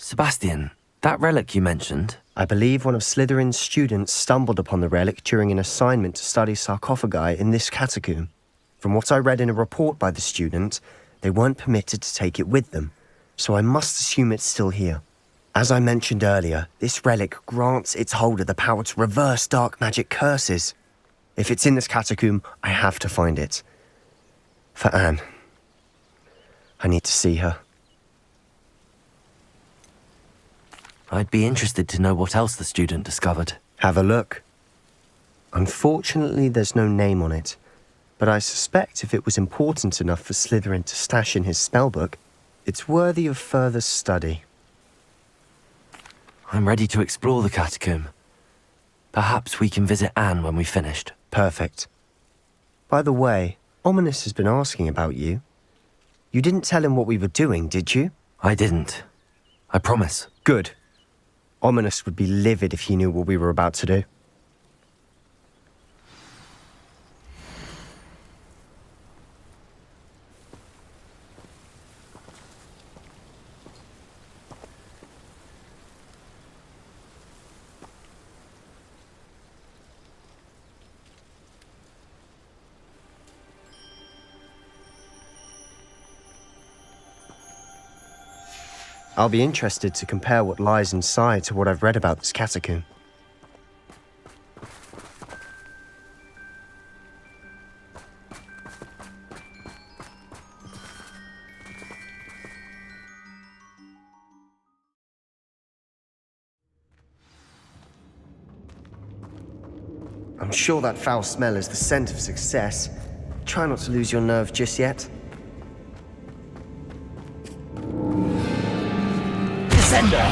Sebastian, that relic you mentioned? I believe one of Slytherin's students stumbled upon the relic during an assignment to study sarcophagi in this catacomb. From what I read in a report by the student, they weren't permitted to take it with them, so I must assume it's still here. As I mentioned earlier, this relic grants its holder the power to reverse dark magic curses. If it's in this catacomb, I have to find it. For Anne. I need to see her. I'd be interested to know what else the student discovered. Have a look. Unfortunately, there's no name on it, but I suspect if it was important enough for Slytherin to stash in his spellbook, it's worthy of further study. I'm ready to explore the catacomb. Perhaps we can visit Anne when we've finished. Perfect. By the way, Ominous has been asking about you. You didn't tell him what we were doing, did you? I didn't. I promise. Good. Ominous would be livid if he knew what we were about to do. I'll be interested to compare what lies inside to what I've read about this catacomb. I'm sure that foul smell is the scent of success. Try not to lose your nerve just yet. Descender!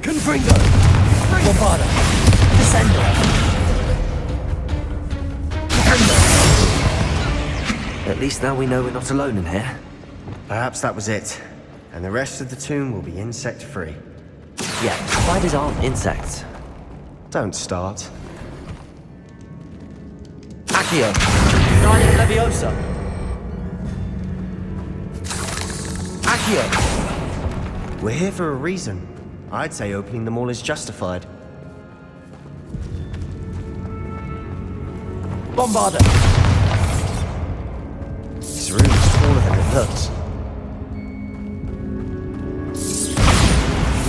Confringo! Bombarda! Descender! Confringo! At least now we know we're not alone in here. Perhaps that was it, and the rest of the tomb will be insect-free. Yeah, spiders aren't insects. Don't start. Accio! Guardian Leviosa! Accio! We're here for a reason. I'd say opening them all is justified. Bombarda! This room is taller than it looks.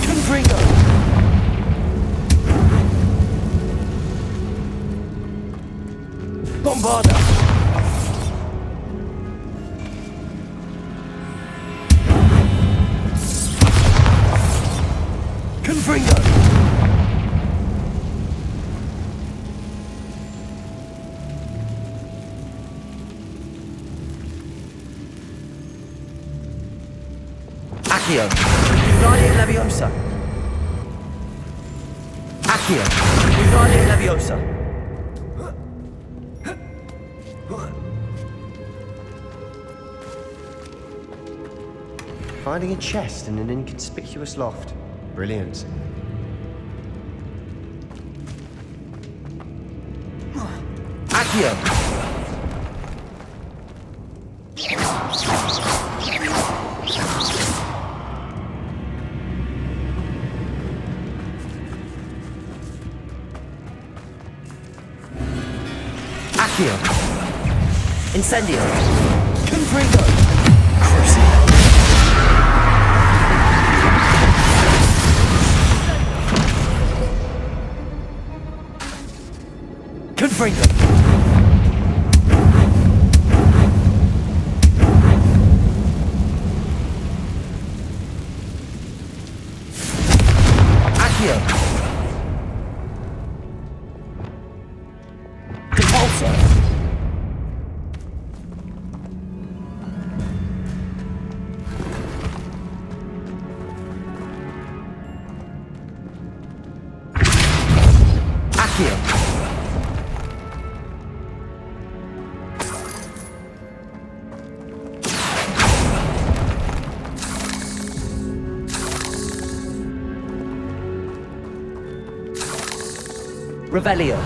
Confringo! Bombarda! Confringo! Accio! Guardian Leviosa! Accio! Guardian Leviosa! Finding a chest in an inconspicuous loft. Brilliant. Accio! Accio! Incendio! Confringo! Crucible! Confringo! Accio! Compulsor! Accio! Revelio.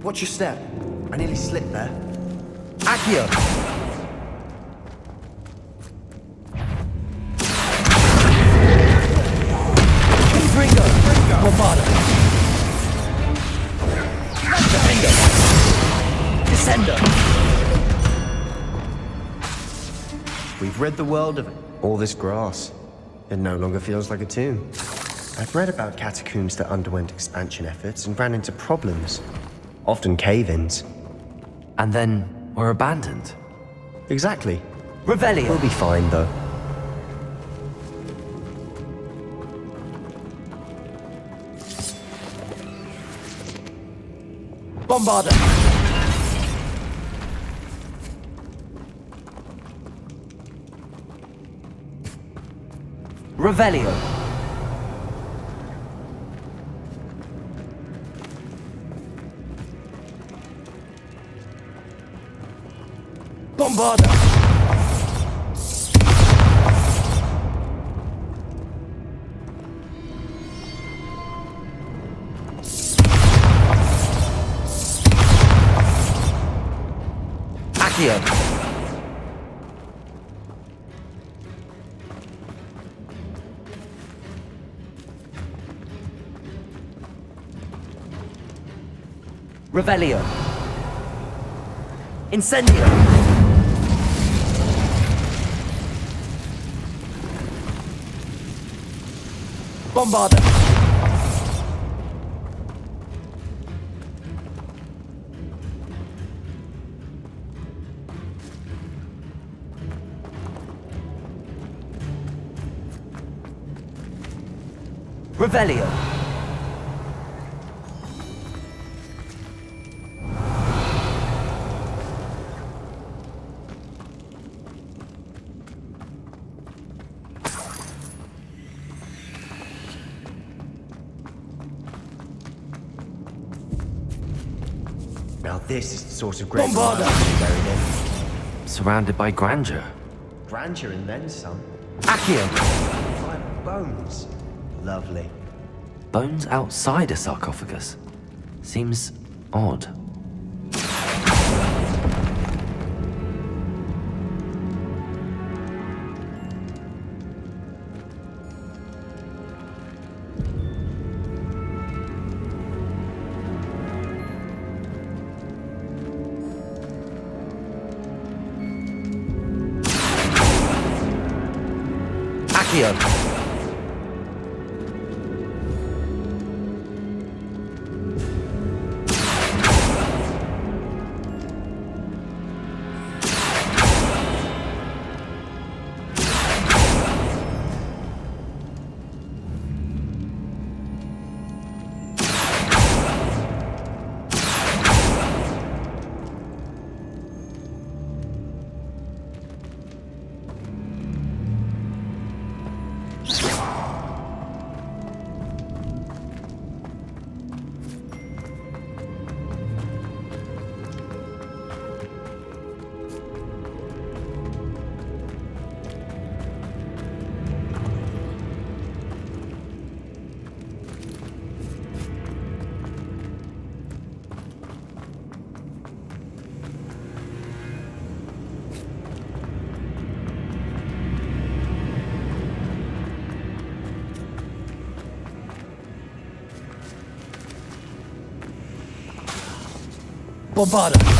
Watch your step. I nearly slipped there. Accio! Confringo! Bombarda! Defender! Descender! We've rid the world of all this grass. It no longer feels like a tomb. I've read about catacombs that underwent expansion efforts and ran into problems. Often cave-ins. And then were abandoned. Exactly. Revelio! We'll be fine, though. Bombarda! Revelio! Bombarda! Accio! Revelio! Incendio! Bombarda! Revelio! Now this is the sort of great Bombarda! buried in. Surrounded by grandeur. Grandeur and then some. Accio! Five bones. Lovely. Bones outside a sarcophagus. Seems odd. Accio! Bombarda!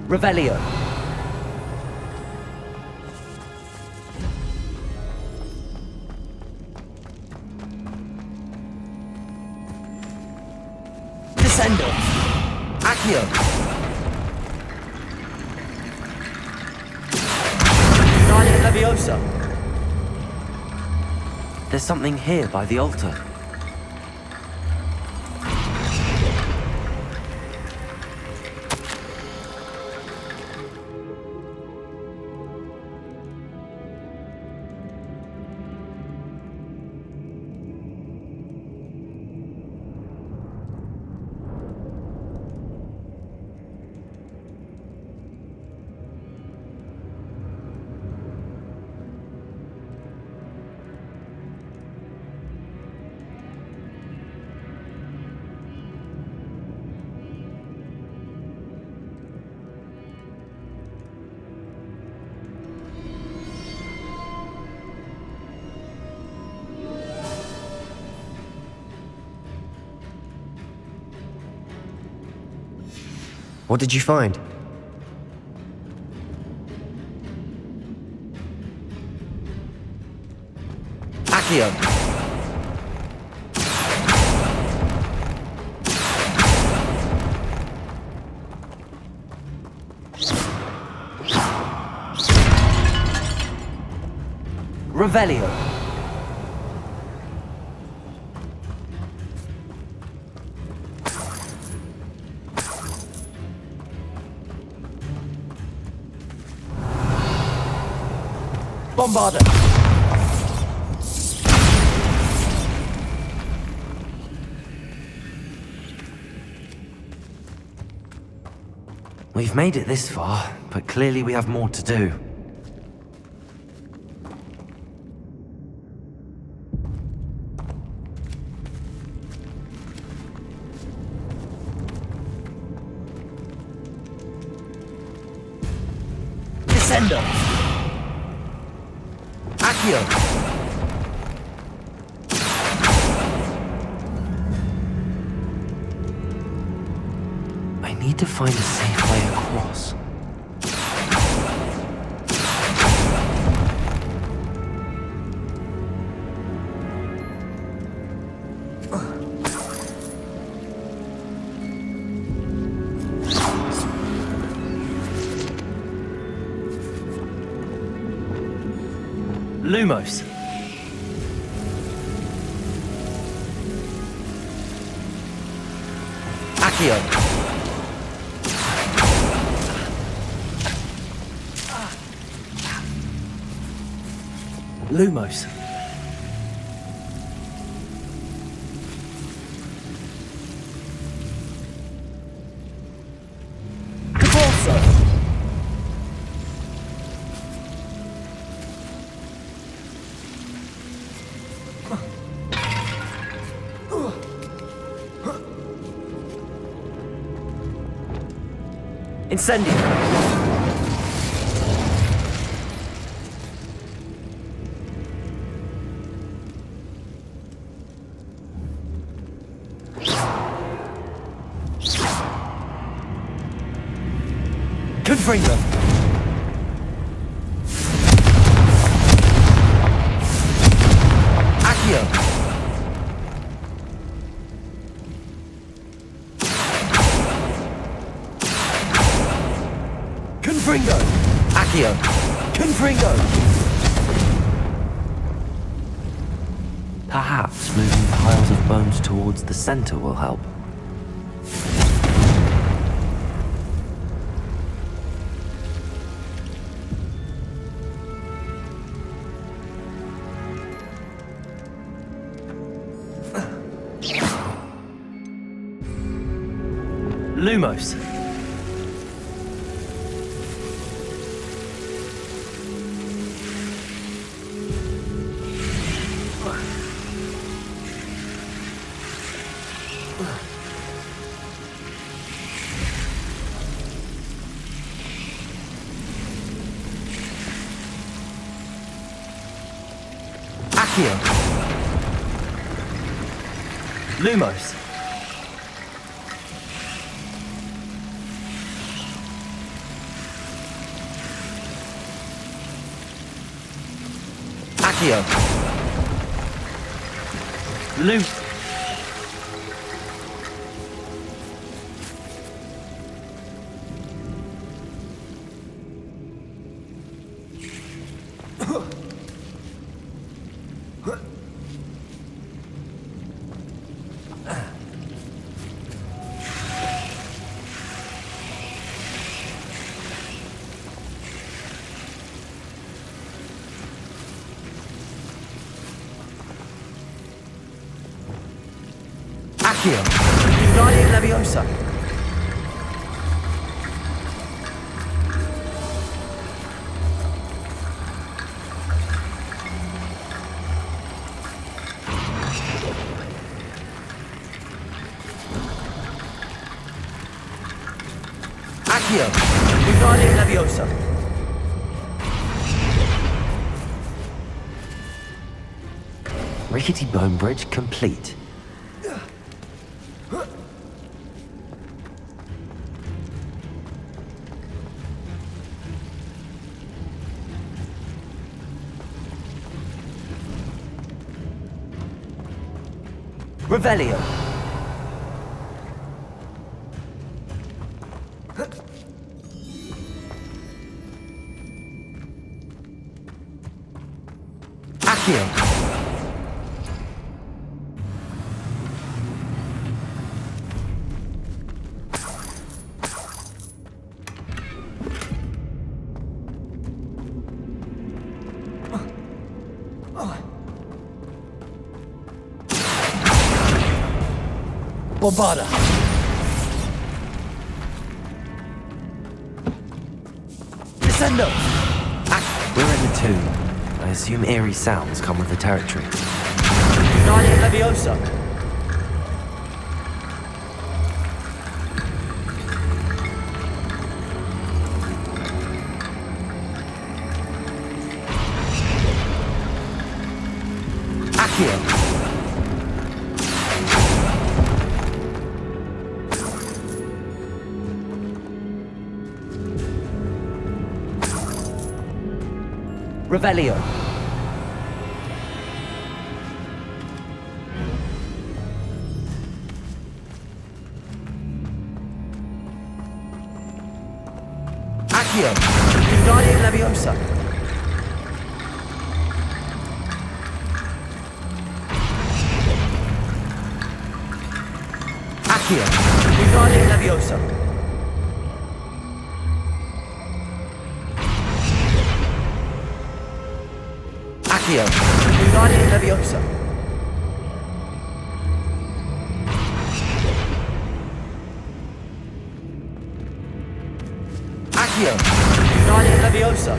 Revelio! Descendo! Accio! closer. There's something here by the altar. What did you find? Accio. Revelio. Bombarda. We've made it this far, but clearly we have more to do. Descendo. Accio. I need to find a safe way across. Lumos. Accio. Lumos. Cabalso. Incendio. Confringo. Accio. Confringo. Accio. Confringo. Perhaps moving piles of bones towards the center will help. Lumos. Accio. Lumos. Accio. Lum. Accio. Wingardium Leviosa. Accio. Wingardium Leviosa. Rickety bone bridge complete. Revelio. Accio. Bombarda. Descendo. We're in the tomb. I assume eerie sounds come with the territory. Wingardium Leviosa. Accio. Revelio. Accio. Wingardium Leviosa. Accio. Wingardium Leviosa. Accio. Wingardium Leviosa. Accio. Wingardium Leviosa.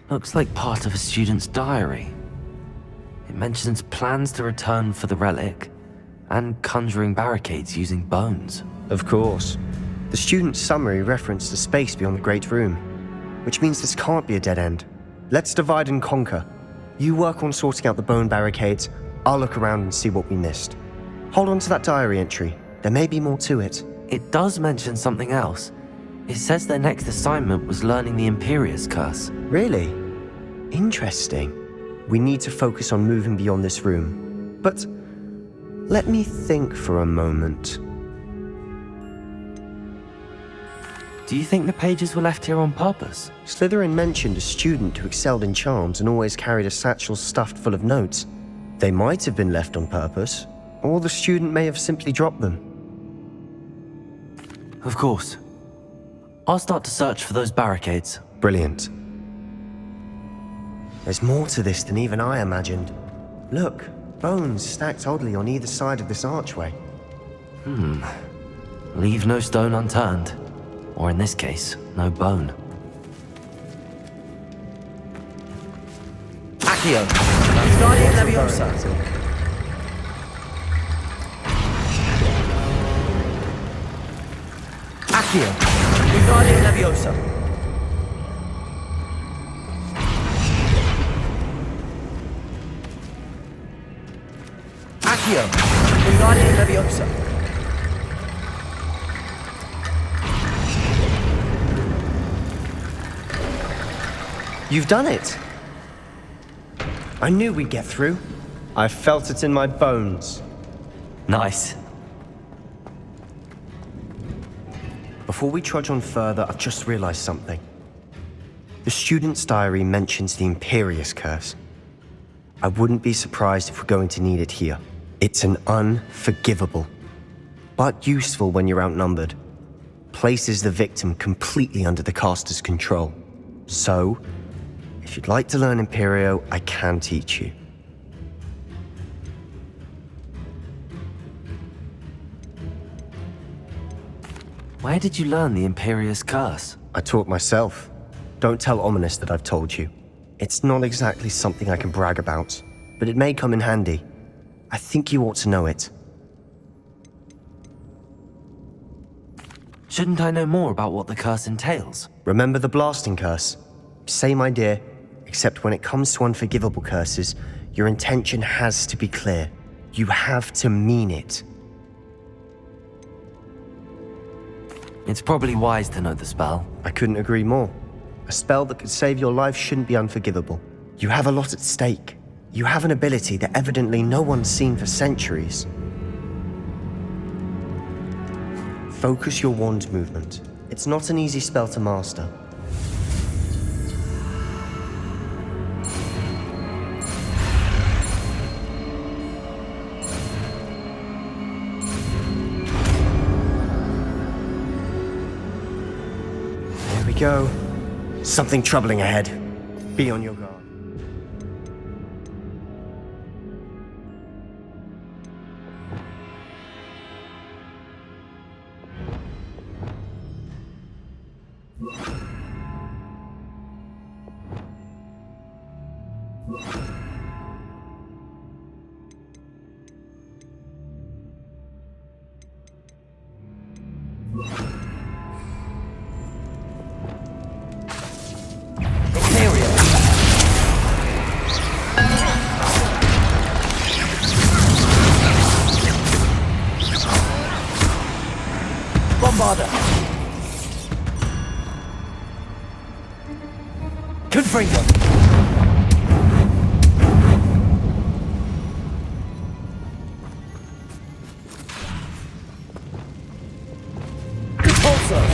Looks like part of a student's diary. It mentions plans to return for the relic and conjuring barricades using bones. Of course. The student's summary referenced the space beyond the Great Room, which means this can't be a dead end. Let's divide and conquer. You work on sorting out the bone barricades, I'll look around and see what we missed. Hold on to that diary entry. There may be more to it. It does mention something else. It says their next assignment was learning the Imperius curse. Really? Interesting. We need to focus on moving beyond this room. But let me think for a moment. Do you think the pages were left here on purpose? Slytherin mentioned a student who excelled in charms and always carried a satchel stuffed full of notes. They might have been left on purpose, or the student may have simply dropped them. Of course. I'll start to search for those barricades. Brilliant. There's more to this than even I imagined. Look, bones stacked oddly on either side of this archway. Leave no stone unturned. Or in this case, no bone. Accio. Wingardium Leviosa. Accio. Wingardium Leviosa. Accio. Wingardium Leviosa. You've done it! I knew we'd get through. I felt it in my bones. Nice. Before we trudge on further, I've just realized something. The student's diary mentions the Imperius curse. I wouldn't be surprised if we're going to need it here. It's an unforgivable, but useful when you're outnumbered. Places the victim completely under the caster's control. So, if you'd like to learn Imperio, I can teach you. Where did you learn the Imperius curse? I taught myself. Don't tell Ominous that I've told you. It's not exactly something I can brag about, but it may come in handy. I think you ought to know it. Shouldn't I know more about what the curse entails? Remember the blasting curse? Same idea, except when it comes to unforgivable curses, your intention has to be clear. You have to mean it. It's probably wise to know the spell. I couldn't agree more. A spell that could save your life shouldn't be unforgivable. You have a lot at stake. You have an ability that evidently no one's seen for centuries. Focus your wand movement. It's not an easy spell to master. There we go. Something troubling ahead. Be on your guard. Imperio. Bombarda. Confringo. Repulsor.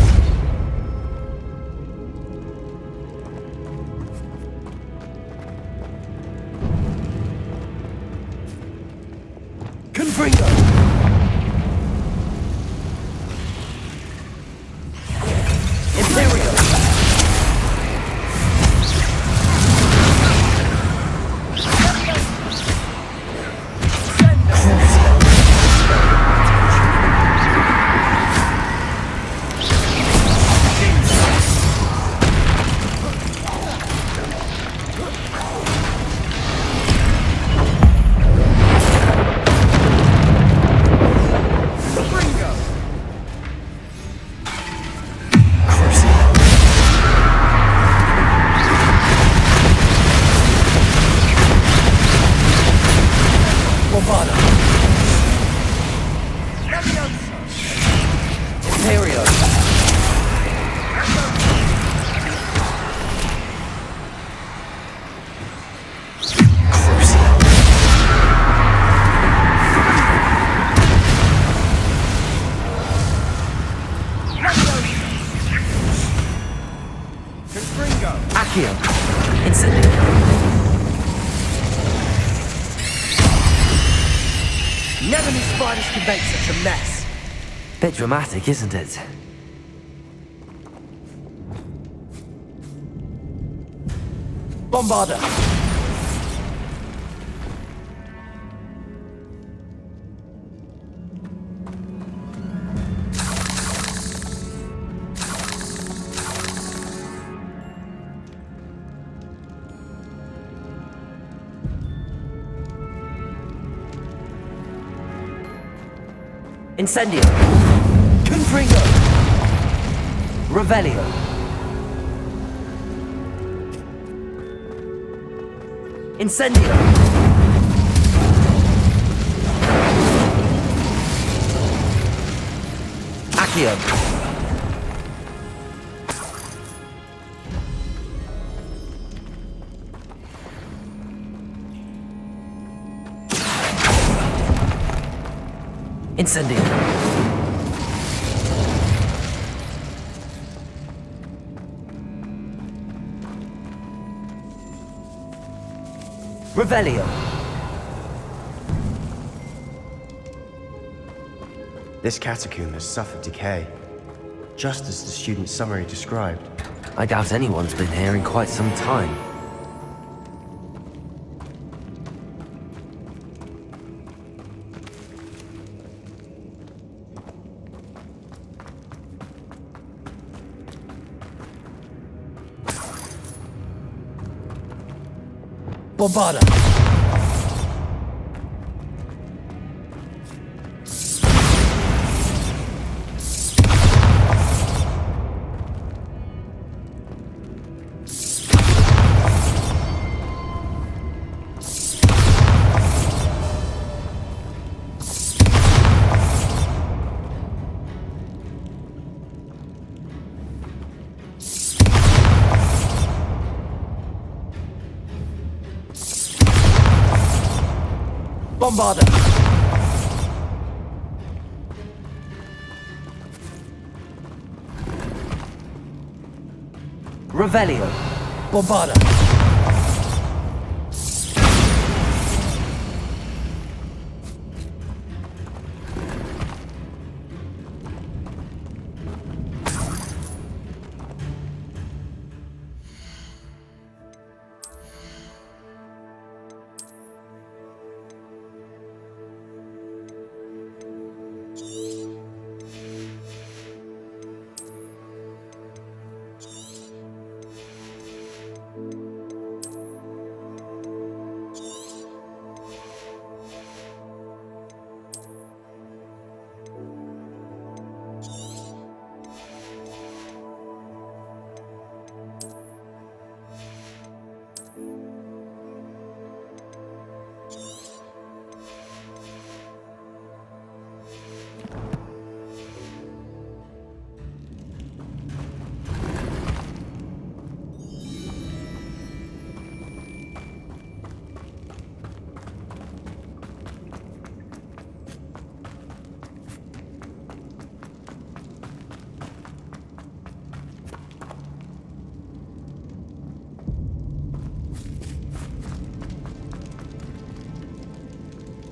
Confringo. Imperio. Bombarda. Imperio. Confringo. Accio. Incendio. Never knew spiders could make such a mess. Bit dramatic, isn't it? Bombarda. Incendio. Confringo. Revelio. Incendio. Accio. Incendio. Revelio. This catacomb has suffered decay, just as the student's summary described. I doubt anyone's been here in quite some time. Bombarda. Bombarda. Revelio. Bombarda.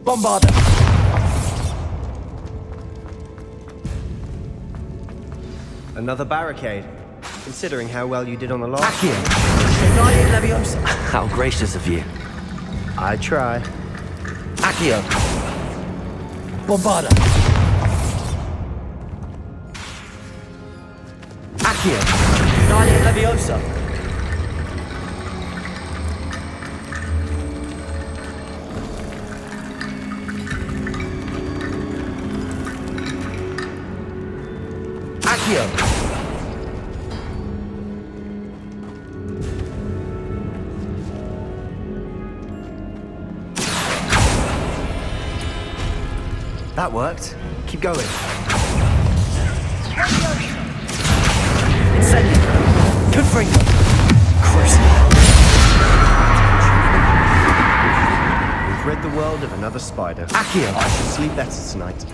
Bombarda. Another barricade, considering how well you did on the last. Accio. Guardian Leviosa. How gracious of you. I try. Accio. Bombarda. Accio. Guardian Leviosa. Accio. That worked. Keep going. Incendio. Confringo. Crucible. We've rid the world of another spider. Accio. I should sleep better tonight.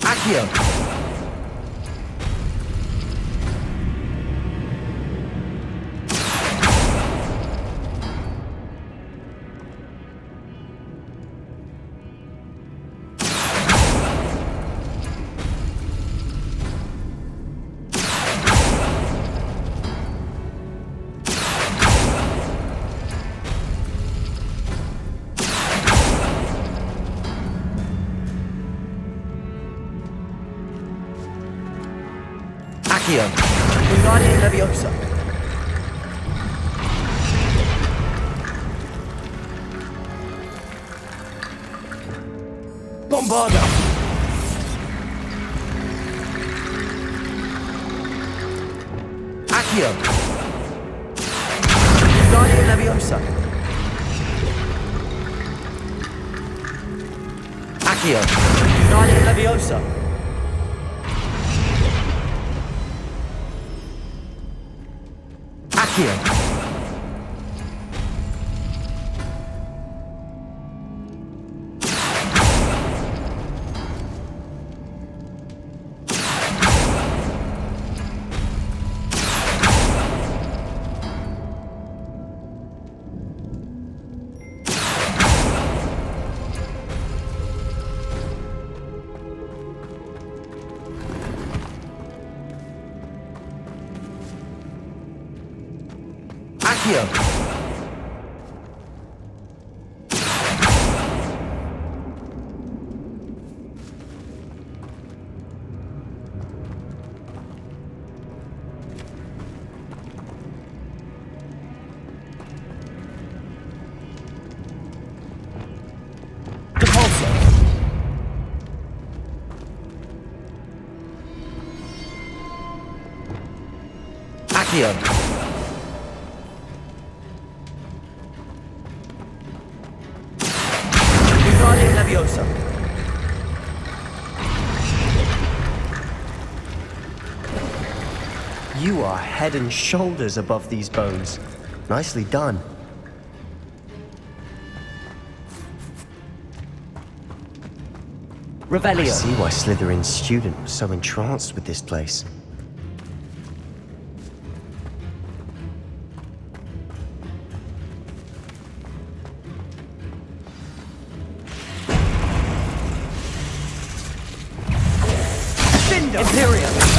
Accio. Accio. Guardian Leviosa. Bombarda. Accio. Guardian Leviosa. Accio. Guardian Leviosa. Accio. Accio. Depulso. Accio. Guardian Leviosa. You are head and shoulders above these bones. Nicely done. I Revelio. see why Slytherin's student was so entranced with this place. Imperius.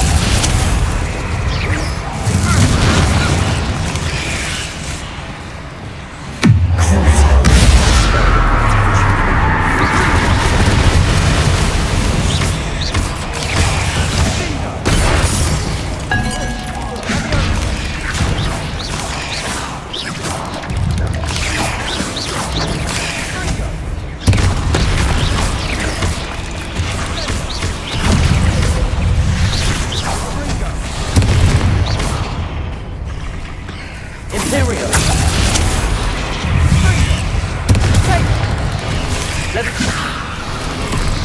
Imperio. Let's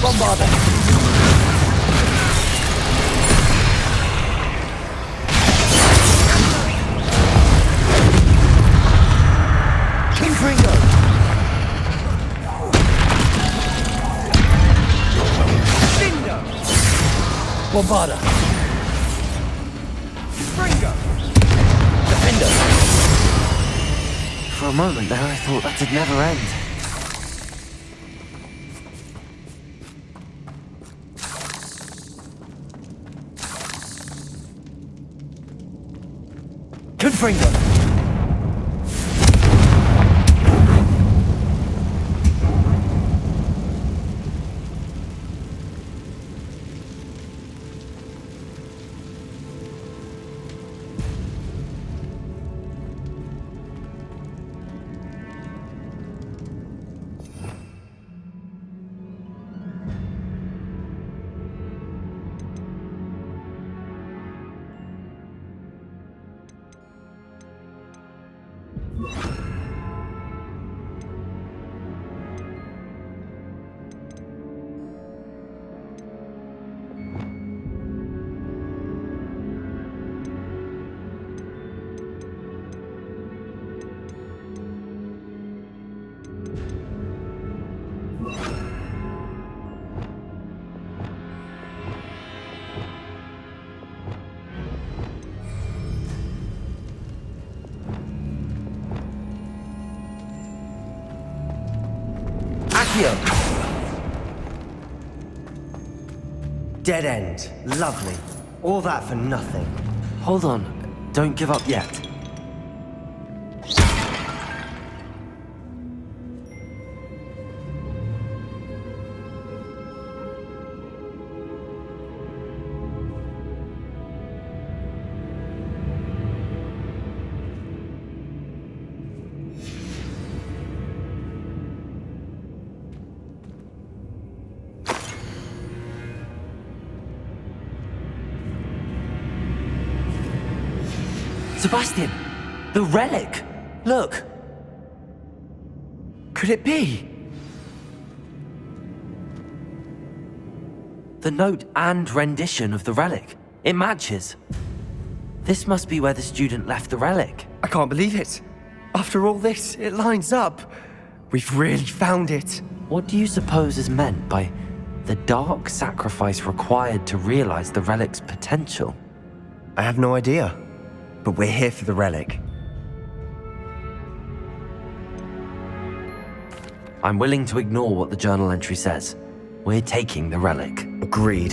bombard them. Ringo. Cinder. Bombarda. Ringo. Defender. For a moment there, I thought that'd never end. Confringo. Accio. Dead end. Lovely. All that for nothing. Hold on. Don't give up yet. Sebastian! The relic! Look! Could it be? The note and rendition of the relic. It matches. This must be where the student left the relic. I can't believe it. After all this, it lines up. We've really found it. What do you suppose is meant by the dark sacrifice required to realize the relic's potential? I have no idea, but we're here for the relic. I'm willing to ignore what the journal entry says. We're taking the relic. Agreed.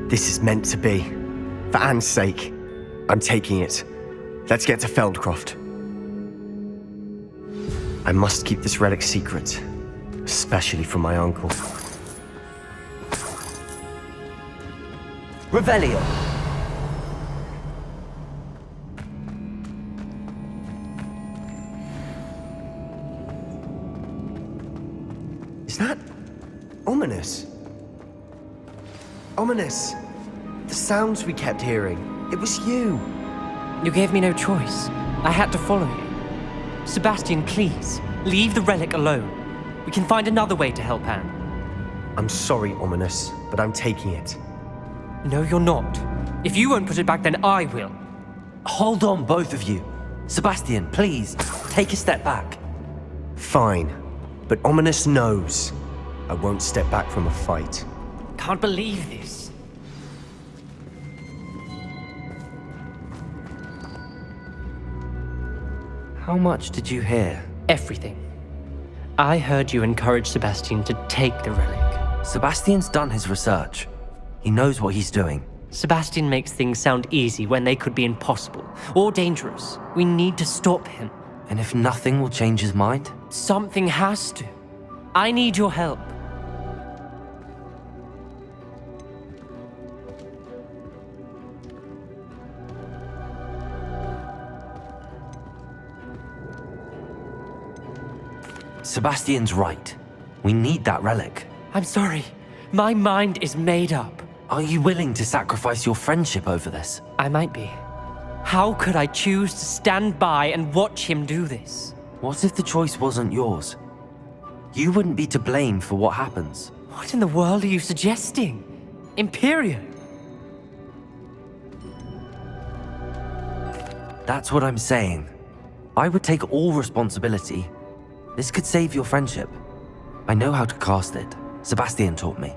This is meant to be. For Anne's sake, I'm taking it. Let's get to Feldcroft. I must keep this relic secret, especially from my uncle. Revelio! Is that ominous? Ominous! The sounds we kept hearing. It was you. You gave me no choice. I had to follow you. Sebastian, please, leave the relic alone. We can find another way to help Anne. I'm sorry, Ominous, but I'm taking it. No, you're not. If you won't put it back, then I will. Hold on, both of you. Sebastian, please, take a step back. Fine, but Ominous knows I won't step back from a fight. Can't believe this. How much did you hear? Everything. I heard you encourage Sebastian to take the relic. Sebastian's done his research. He knows what he's doing. Sebastian makes things sound easy when they could be impossible or dangerous. We need to stop him. And if nothing will change his mind? Something has to. I need your help. Sebastian's right. We need that relic. I'm sorry. My mind is made up. Are you willing to sacrifice your friendship over this? I might be. How could I choose to stand by and watch him do this? What if the choice wasn't yours? You wouldn't be to blame for what happens. What in the world are you suggesting? Imperio? That's what I'm saying. I would take all responsibility. This could save your friendship. I know how to cast it. Sebastian taught me.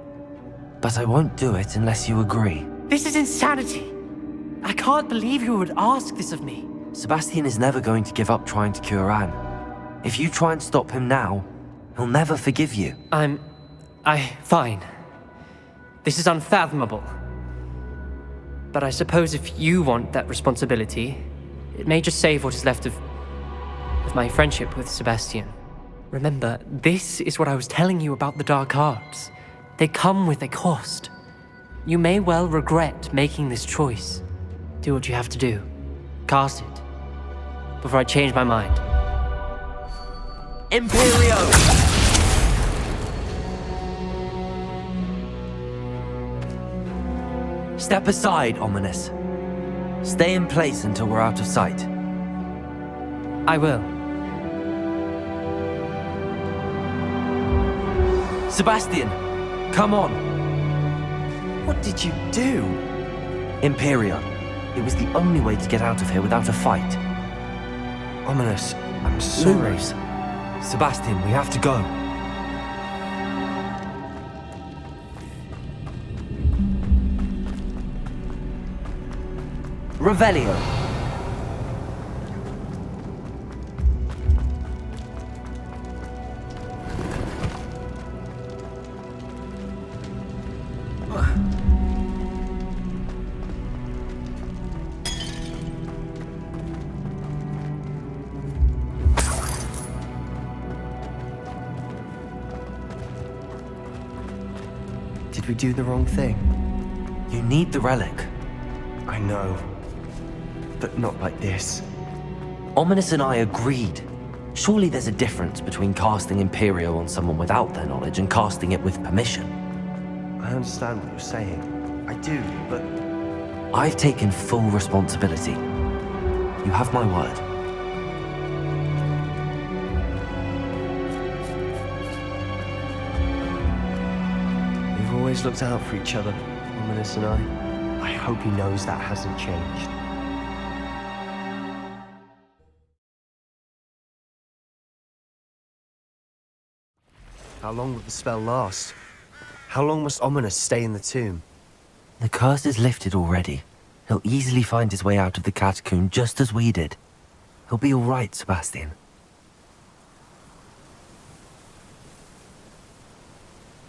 But I won't do it unless you agree. This is insanity. I can't believe you would ask this of me. Sebastian is never going to give up trying to cure Anne. If you try and stop him now, he'll never forgive you. Fine. This is unfathomable. But I suppose if you want that responsibility, it may just save what is left of my friendship with Sebastian. Remember, this is what I was telling you about the dark arts. They come with a cost. You may well regret making this choice. Do what you have to do. Cast it. Before I change my mind. Imperio! Step aside, Ominous. Stay in place until we're out of sight. I will. Sebastian, come on. What did you do? Imperio. It was the only way to get out of here without a fight. Ominous, I'm sorry. Lumos. Sebastian, we have to go. Revelio. Did we do the wrong thing? You need the relic. I know. But not like this. Ominous and I agreed. Surely there's a difference between casting Imperio on someone without their knowledge and casting it with permission. I understand what you're saying. I do, but... I've taken full responsibility. You have my word. We've always looked out for each other, Ominous and I. I hope he knows that hasn't changed. How long will the spell last? How long must Ominous stay in the tomb? The curse is lifted already. He'll easily find his way out of the catacomb just as we did. He'll be all right, Sebastian.